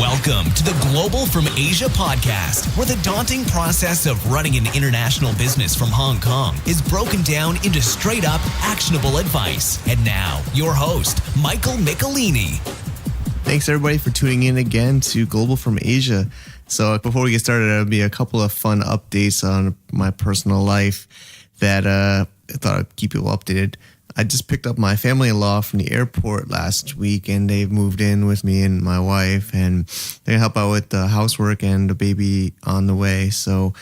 Welcome to the Global from Asia podcast, where the daunting process of running an international business from Hong Kong is broken down into straight up actionable advice. And now, your host, Michael Michelini. Thanks everybody for tuning in again to Global from Asia. So before we get started, there'll be a couple of fun updates on my personal life that I thought I'd keep you updated. I just picked up my family-in-law from the airport last week, and they've moved in with me and my wife, and they help out with the housework and the baby on the way. So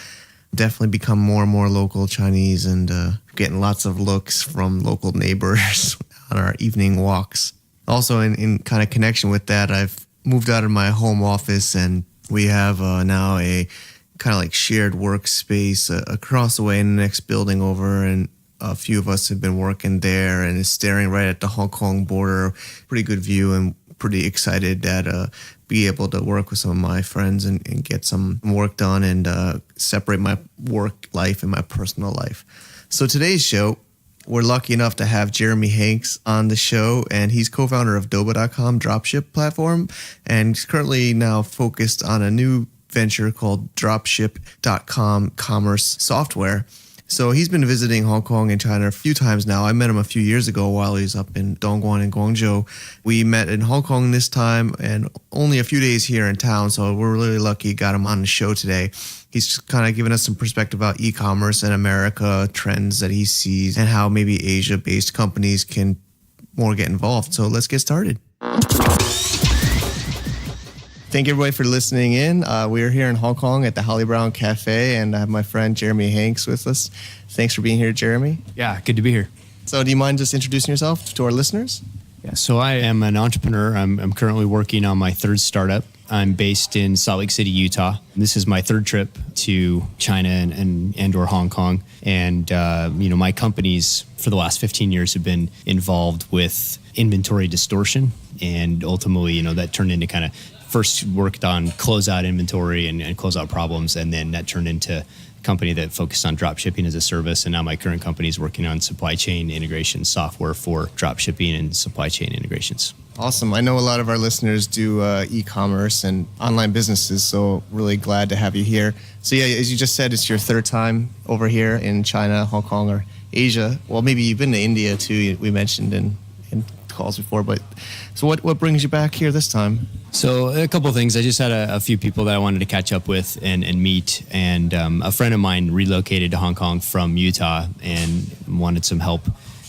definitely become more and more local Chinese, and getting lots of looks from local neighbors on our evening walks. Also, in kind of connection with that, I've moved out of my home office, and we have now a kind of like shared workspace across the way in the next building over, and a few of us have been working there, and it's staring right at the Hong Kong border. Pretty good view, and pretty excited that be able to work with some of my friends and get some work done and separate my work life and my personal life. So today's show, we're lucky enough to have Jeremy Hanks on the show, and he's co-founder of Doba.com dropship platform, and he's currently now focused on a new venture called Dropship.com commerce software. So he's been visiting Hong Kong and China a few times now. I met him a few years ago while he was up in Dongguan and Guangzhou. We met in Hong Kong this time and only a few days here in town. So we're really lucky got him on the show today. He's just kind of giving us some perspective about e-commerce and America trends that he sees and how maybe Asia-based companies can more get involved. So let's get started. Thank you everybody for listening in. We're here in Hong Kong at the Holly Brown Cafe, and I have my friend Jeremy Hanks with us. Thanks for being here, Jeremy. Yeah, good to be here. So do you mind just introducing yourself to our listeners? Yeah, so I am an entrepreneur. I'm currently working on my third startup. I'm based in Salt Lake City, Utah. This is my third trip to China and or Hong Kong. And, my companies for the last 15 years have been involved with inventory distortion. And ultimately, that turned into kind of first worked on closeout inventory and closeout problems, and then that turned into a company that focused on dropshipping as a service. And now my current company is working on supply chain integration software for dropshipping and supply chain integrations. Awesome. I know a lot of our listeners do e-commerce and online businesses, so really glad to have you here. So yeah, as you just said, it's your third time over here in China, Hong Kong, or Asia. Well, maybe you've been to India too, we mentioned in calls before, but so what brings you back here this time? So a couple of things. I just had a few people that I wanted to catch up with and meet, and a friend of mine relocated to Hong Kong from Utah and wanted some help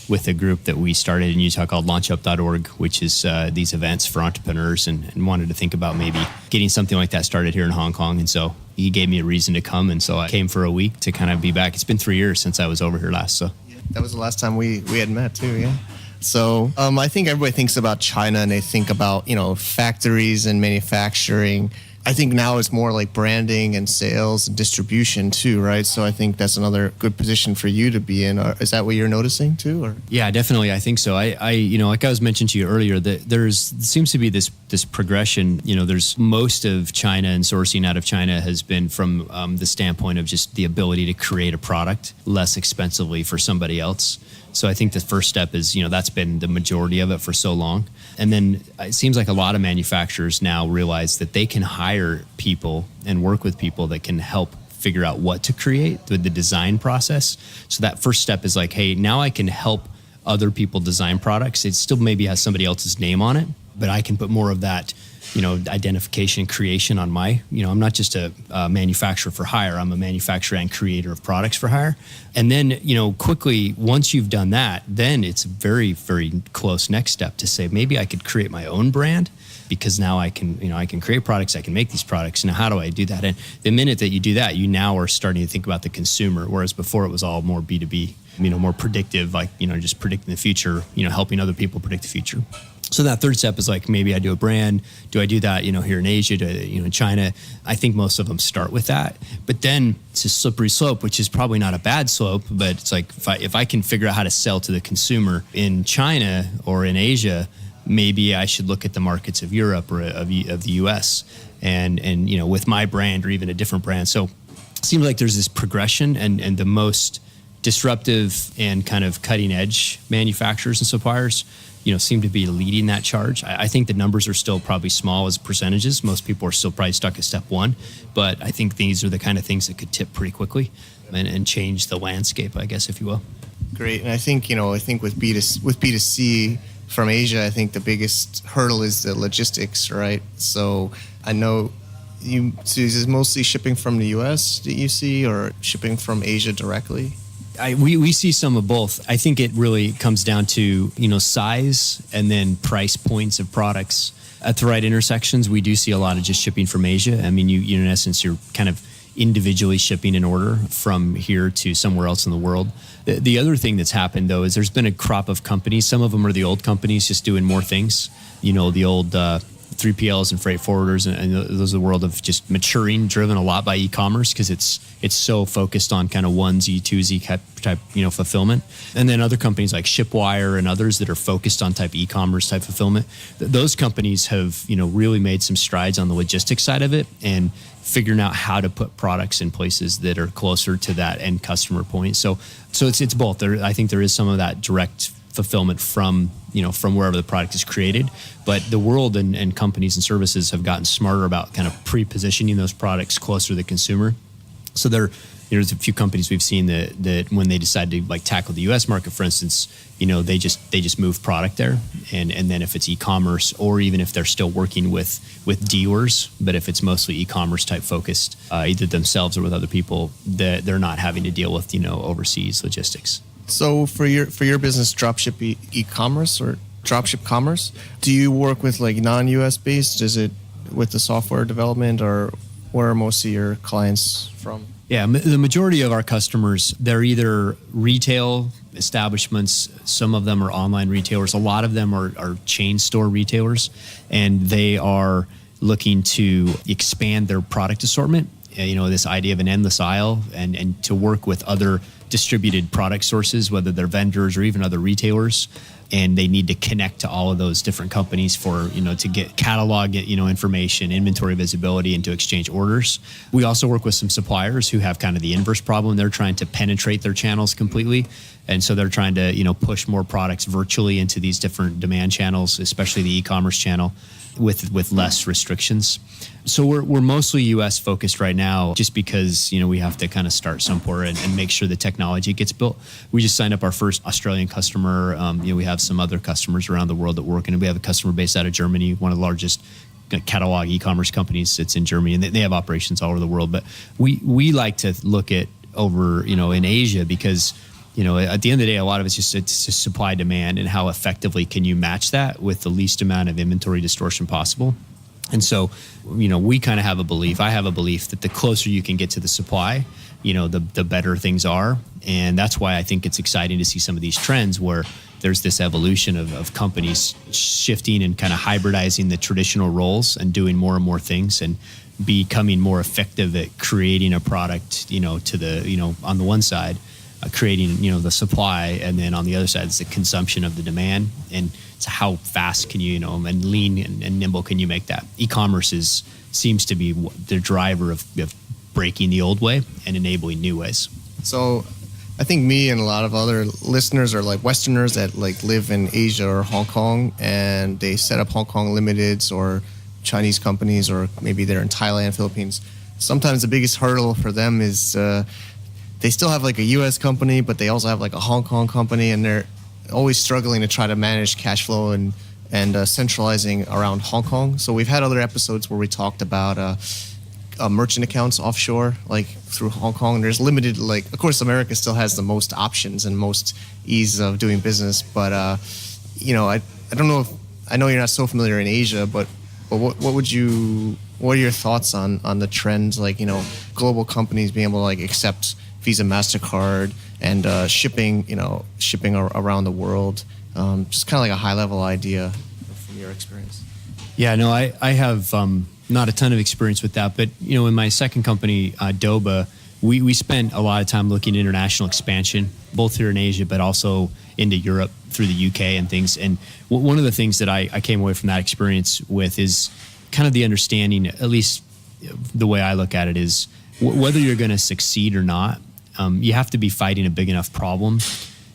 with a group that we started in Utah called launchup.org, which is these events for entrepreneurs, and wanted to think about maybe getting something like that started here in Hong Kong. And so he gave me a reason to come, and so I came for a week to kind of be back. It's been 3 years since I was over here last. So yeah, that was the last time we had met too, yeah. So I think everybody thinks about China and they think about, factories and manufacturing. I think now it's more like branding and sales and distribution too, right? So I think that's another good position for you to be in. Is that what you're noticing too? Or? Yeah, definitely. I think so. I like I was mentioning to you earlier, that there seems to be this progression. There's most of China and sourcing out of China has been from the standpoint of just the ability to create a product less expensively for somebody else. So I think the first step is, that's been the majority of it for so long. And then it seems like a lot of manufacturers now realize that they can hire people and work with people that can help figure out what to create with the design process. So that first step is like, hey, now I can help other people design products. It still maybe has somebody else's name on it, but I can put more of that identification and creation on my, I'm not just a manufacturer for hire. I'm a manufacturer and creator of products for hire. And then, quickly, once you've done that, then it's a very, very close next step to say, maybe I could create my own brand, because now I can create products, I can make these products. Now, how do I do that? And the minute that you do that, you now are starting to think about the consumer, whereas before it was all more B2B, more predictive, like, just predicting the future, helping other people predict the future. So that third step is like, maybe I do a brand. Do I do that, here in Asia, in China? I think most of them start with that. But then it's a slippery slope, which is probably not a bad slope, but it's like, if I can figure out how to sell to the consumer in China or in Asia, maybe I should look at the markets of Europe or of the US and with my brand or even a different brand. So it seems like there's this progression, and the most disruptive and kind of cutting edge manufacturers and suppliers seem to be leading that charge. I think the numbers are still probably small as percentages. Most people are still probably stuck at step one, but I think these are the kind of things that could tip pretty quickly and change the landscape, I guess, if you will. Great. And I think with B2C from Asia, I think the biggest hurdle is the logistics, right? So I know is it mostly shipping from the US that you see, or shipping from Asia directly? We see some of both. I think it really comes down to, size and then price points of products. At the right intersections, we do see a lot of just shipping from Asia. I mean, you in essence, you're kind of individually shipping an order from here to somewhere else in the world. The other thing that's happened, though, is there's been a crop of companies. Some of them are the old companies just doing more things. The old 3PLs and freight forwarders, and those are the world of just maturing, driven a lot by e-commerce because it's so focused on kind of 1Z, 2Z type fulfillment. And then other companies like Shipwire and others that are focused on type e-commerce type fulfillment. Those companies have really made some strides on the logistics side of it and figuring out how to put products in places that are closer to that end customer point. So it's both. I think there is some of that direct fulfillment from wherever the product is created, but the world and companies and services have gotten smarter about kind of pre-positioning those products closer to the consumer. So there's a few companies we've seen that when they decide to tackle the U.S. market, for instance, they just move product there, and then if it's e-commerce, or even if they're still working with dealers, but if it's mostly e-commerce type focused, either themselves or with other people, that they're not having to deal with overseas logistics. So for your business, Dropship e-commerce or Dropship Commerce, do you work with non-US based? Is it with the software development, or where are most of your clients from? Yeah, the majority of our customers, they're either retail establishments. Some of them are online retailers. A lot of them are chain store retailers, and they are looking to expand their product assortment. This idea of an endless aisle, and to work with other distributed product sources, whether they're vendors or even other retailers, and they need to connect to all of those different companies for to get catalog information, inventory visibility, and to exchange orders. We also work with some suppliers who have kind of the inverse problem. They're trying to penetrate their channels completely, and so they're trying to push more products virtually into these different demand channels, especially the e-commerce channel, with less restrictions. So we're mostly U.S. focused right now, just because we have to kind of start somewhere and make sure the technology gets built. We just signed up our first Australian customer. We have some other customers around the world that we're working. We have a customer based out of Germany, one of the largest catalog e-commerce companies that's in Germany, and they have operations all over the world. But we like to look at over in Asia, because at the end of the day, a lot of it's just supply demand, and how effectively can you match that with the least amount of inventory distortion possible. And so, we kind of have a belief. I have a belief that the closer you can get to the supply, the better things are. And that's why I think it's exciting to see some of these trends where there's this evolution of companies shifting and kind of hybridizing the traditional roles and doing more and more things and becoming more effective at creating a product, to the, on the one side, creating, the supply, and then on the other side is the consumption of the demand, and it's how fast can you, and lean and nimble can you make that. E-commerce seems to be the driver of breaking the old way and enabling new ways. So I think me and a lot of other listeners are Westerners that live in Asia or Hong Kong, and they set up Hong Kong limiteds or Chinese companies, or maybe they're in Thailand, Philippines. Sometimes the biggest hurdle for them is they still have a U.S. company, but they also have a Hong Kong company, and they're always struggling to try to manage cash flow and centralizing around Hong Kong. So we've had other episodes where we talked about merchant accounts offshore, through Hong Kong. There's limited, of course, America still has the most options and most ease of doing business, but I don't know if, I know you're not so familiar in Asia, but what are your thoughts on the trends, global companies being able to accept Visa, MasterCard, and shipping around the world? Just kind of a high-level idea from your experience. Yeah, no, I have not a ton of experience with that, but in my second company, Doba, we spent a lot of time looking at international expansion, both here in Asia, but also into Europe through the UK and things. And one of the things that I came away from that experience with is kind of the understanding, at least the way I look at it, is whether you're going to succeed or not, you have to be fighting a big enough problem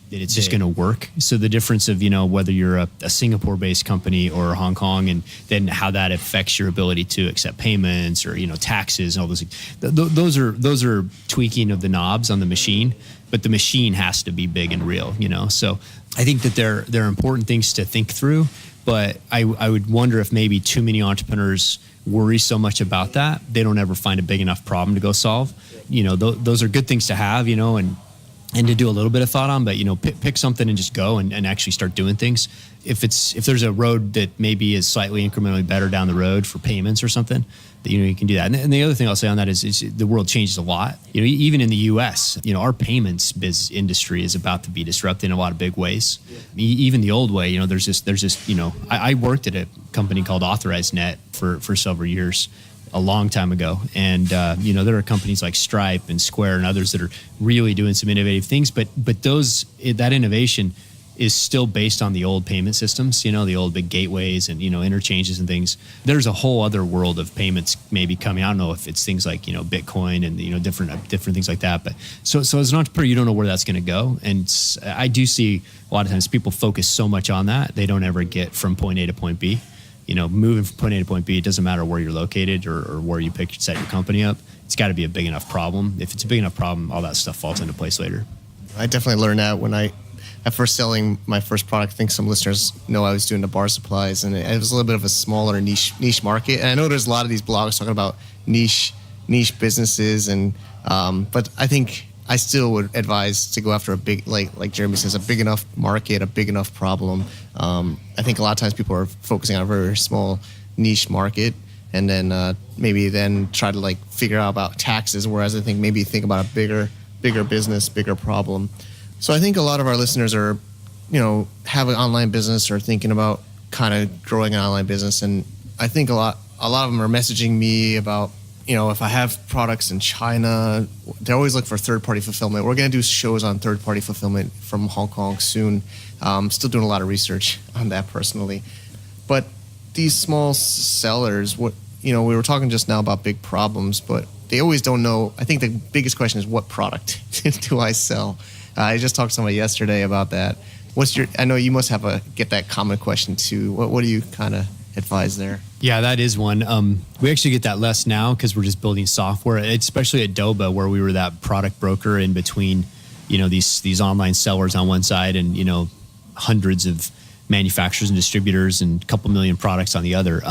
it's just going to work. So the difference of, whether you're a Singapore-based company or Hong Kong, and then how that affects your ability to accept payments or, taxes and all those things. Those are tweaking of the knobs on the machine, but the machine has to be big and real, So I think that there are important things to think through, but I would wonder if maybe too many entrepreneurs worry so much about that, they don't ever find a big enough problem to go solve. Those are good things to have, and to do a little bit of thought on, but pick something and just go and actually start doing things. If there's a road that maybe is slightly incrementally better down the road for payments or something, that you can do that. And the other thing I'll say on that is the world changes a lot. Even in the U.S., our payments industry is about to be disrupted in a lot of big ways. Even the old way, there's this. I worked at a company called AuthorizeNet for several years, a long time ago. And, there are companies like Stripe and Square and others that are really doing some innovative things, but that innovation is still based on the old payment systems, the old big gateways and, interchanges and things. There's a whole other world of payments maybe coming. I don't know if it's things like, Bitcoin and, different things like that. But so as an entrepreneur, you don't know where that's going to go. And I do see a lot of times people focus so much on that, they don't ever get from point A to point B. Moving from point A to point B, it doesn't matter where you're located or where you set your company up. It's got to be a big enough problem. If it's a big enough problem, all that stuff falls into place later. I definitely learned that when at first selling my first product. I think some listeners know I was doing the bar supplies, and it was a little bit of a smaller niche market. And I know there's a lot of these blogs talking about niche businesses, and but I think I still would advise to go after a big, like Jeremy says, a big enough market, a big enough problem. I think a lot of times people are focusing on a very small niche market, and then maybe then try to figure out about taxes. Whereas I think maybe think about a bigger business, bigger problem. So I think a lot of our listeners are, have an online business or thinking about kind of growing an online business, and I think a lot of them are messaging me about, if I have products in China, they always look for third-party fulfillment. We're going to do shows on third-party fulfillment from Hong Kong soon. Still doing a lot of research on that personally. But these small sellers, we were talking just now about big problems, but they always don't know. I think the biggest question is, what product do I sell? I just talked to somebody yesterday about that. I know you must get that common question too. What do you kind of advise there? Yeah, that is one. We actually get that less now because we're just building software, especially at Doba, where we were that product broker in between, these online sellers on one side and, hundreds of manufacturers and distributors and a couple million products on the other.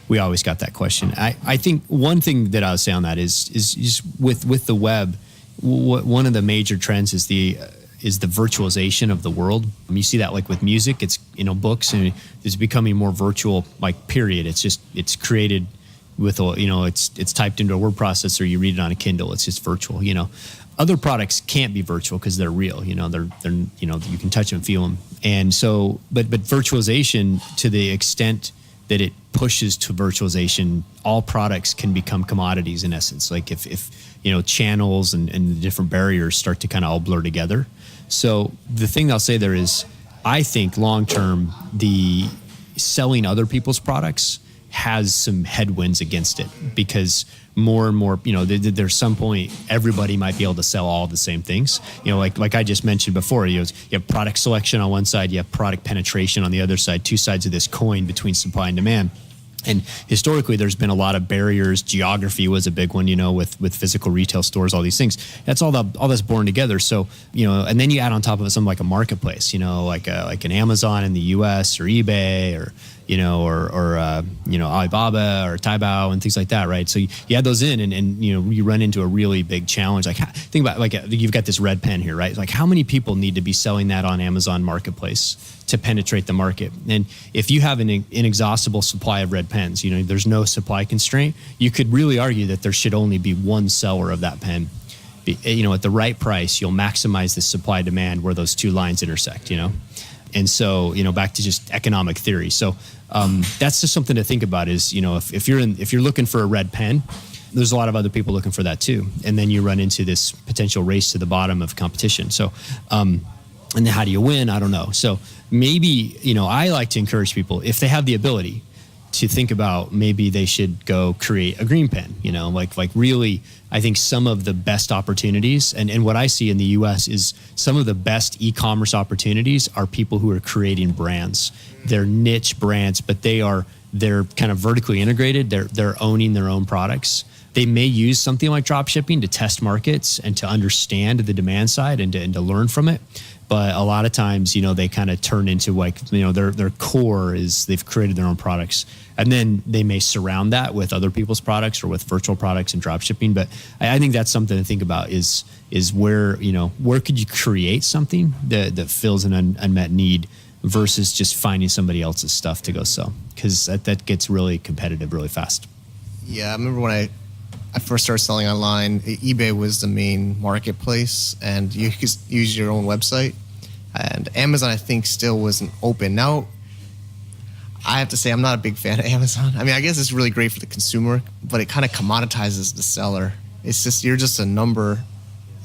We always got that question. I think one thing that I would say on that is just with the web, one of the major trends is the virtualization of the world. You see that with music, it's books, and it's becoming more virtual. Period. It's created with it's typed into a word processor. You read it on a Kindle. It's just virtual. Other products can't be virtual because they're real. They're you can touch them, feel them, and so but virtualization, to the extent that it pushes to virtualization, all products can become commodities in essence. If channels and the different barriers start to kind of all blur together. So the thing I'll say there is, I think long term, the selling other people's products has some headwinds against it, because more and more, there's some point everybody might be able to sell all the same things. Like I just mentioned before, you have product selection on one side, you have product penetration on the other side, two sides of this coin between supply and demand. And historically, there's been a lot of barriers. Geography was a big one, with physical retail stores, all these things. That's all that's born together. So, and then you add on top of it something like a marketplace, like an Amazon in the U.S. or eBay or Alibaba or Taobao and things like that, right? So you add those in, and you run into a really big challenge. Think about you've got this red pen here, right? How many people need to be selling that on Amazon Marketplace to penetrate the market? And if you have an inexhaustible supply of red pens, there's no supply constraint, you could really argue that there should only be one seller of that pen. At the right price, you'll maximize the supply demand where those two lines intersect, And so, back to just economic theory. So that's just something to think about is, if you're looking for a red pen, there's a lot of other people looking for that too. And then you run into this potential race to the bottom of competition. So, and then how do you win? I don't know. So maybe, I like to encourage people, if they have the ability, to think about maybe they should go create a green pen, like really, I think some of the best opportunities and what I see in the US is some of the best e-commerce opportunities are people who are creating brands. They're niche brands, but they're kind of vertically integrated. They're owning their own products. They may use something like dropshipping to test markets and to understand the demand side and to learn from it. But a lot of times, they kind of turn into their core is they've created their own products. And then they may surround that with other people's products or with virtual products and dropshipping. But I think that's something to think about is where could you create something that fills an unmet need versus just finding somebody else's stuff to go sell, because that gets really competitive really fast. Yeah, I remember when I first started selling online, eBay was the main marketplace, and you could use your own website. And Amazon, I think, still wasn't open. Now, I have to say, I'm not a big fan of Amazon. I mean, I guess it's really great for the consumer, but it kind of commoditizes the seller. It's just, you're just a number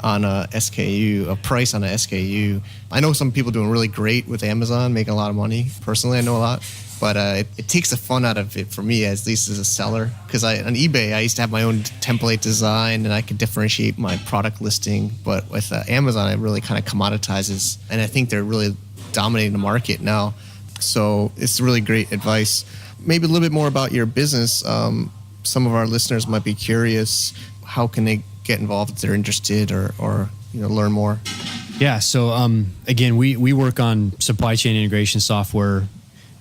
on a SKU, a price on a SKU. I know some people doing really great with Amazon, making a lot of money. Personally, I know a lot. But it takes the fun out of it for me, at least as a seller. Because on eBay, I used to have my own template design, and I could differentiate my product listing. But with Amazon, it really kind of commoditizes. And I think they're really dominating the market now. So it's really great advice. Maybe a little bit more about your business. Some of our listeners might be curious. How can they get involved if they're interested or learn more? Yeah. So again, we work on supply chain integration software.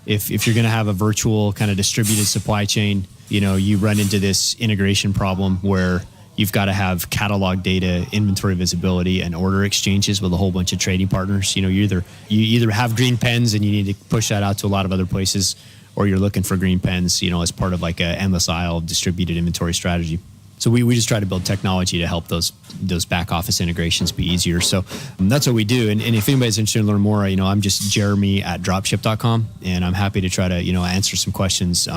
If you're going to have a virtual kind of distributed supply chain, you run into this integration problem where you've got to have catalog data, inventory visibility, and order exchanges with a whole bunch of trading partners. You either have green pens and you need to push that out to a lot of other places, or you're looking for green pens, as part of like a endless aisle distributed inventory strategy. So we just try to build technology to help those back office integrations be easier. So that's what we do. And if anybody's interested in learn more, I'm just Jeremy at dropship.com, and I'm happy to try to answer some questions,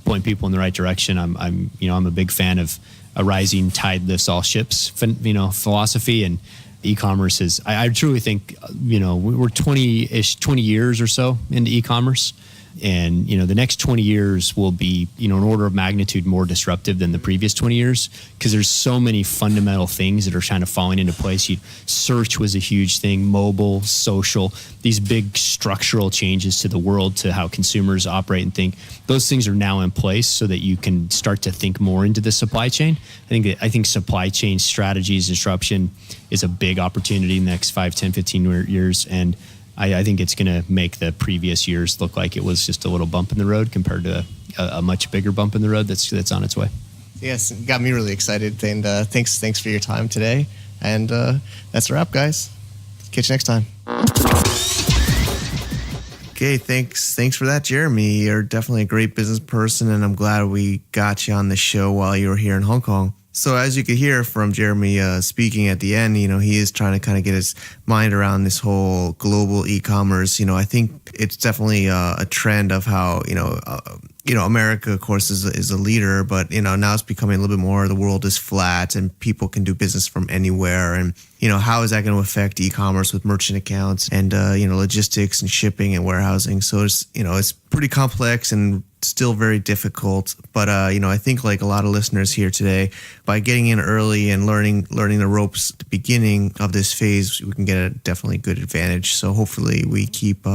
point people in the right direction. I'm a big fan of a rising tide lifts all ships, philosophy, and e-commerce is. I truly think we're 20 years or so into e-commerce. And, the next 20 years will be, an order of magnitude more disruptive than the previous 20 years, because there's so many fundamental things that are kind of falling into place. Search was a huge thing, mobile, social, these big structural changes to the world, to how consumers operate and think. Those things are now in place so that you can start to think more into the supply chain. I think supply chain strategies, disruption is a big opportunity in the next 5, 10, 15 years. And I think it's going to make the previous years look like it was just a little bump in the road compared to a much bigger bump in the road that's on its way. Yes, it got me really excited. And thanks for your time today. And that's a wrap, guys. Catch you next time. Okay, thanks for that, Jeremy. You're definitely a great business person, and I'm glad we got you on the show while you were here in Hong Kong. So as you could hear from Jeremy speaking at the end, he is trying to kind of get his mind around this whole global e-commerce. I think it's definitely a trend of how, America, of course, is a leader, but, now it's becoming a little bit more, the world is flat and people can do business from anywhere. And, how is that going to affect e-commerce with merchant accounts and, logistics and shipping and warehousing? So it's pretty complex and still very difficult. But, I think like a lot of listeners here today, by getting in early and learning the ropes at the beginning of this phase, we can get a definitely good advantage. So hopefully we keep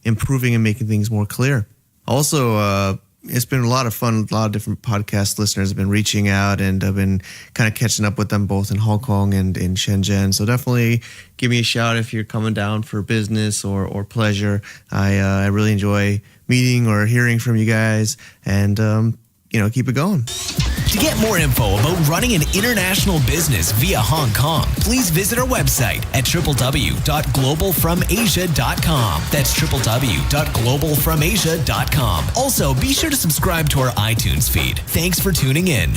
improving and making things more clear. Also, it's been a lot of fun. A lot of different podcast listeners have been reaching out, and I've been kind of catching up with them both in Hong Kong and in Shenzhen. So definitely give me a shout if you're coming down for business or pleasure. I really enjoy meeting or hearing from you guys, and keep it going. To get more info about running an international business via Hong Kong, please visit our website at www.globalfromasia.com. That's www.globalfromasia.com. Also, be sure to subscribe to our iTunes feed. Thanks for tuning in.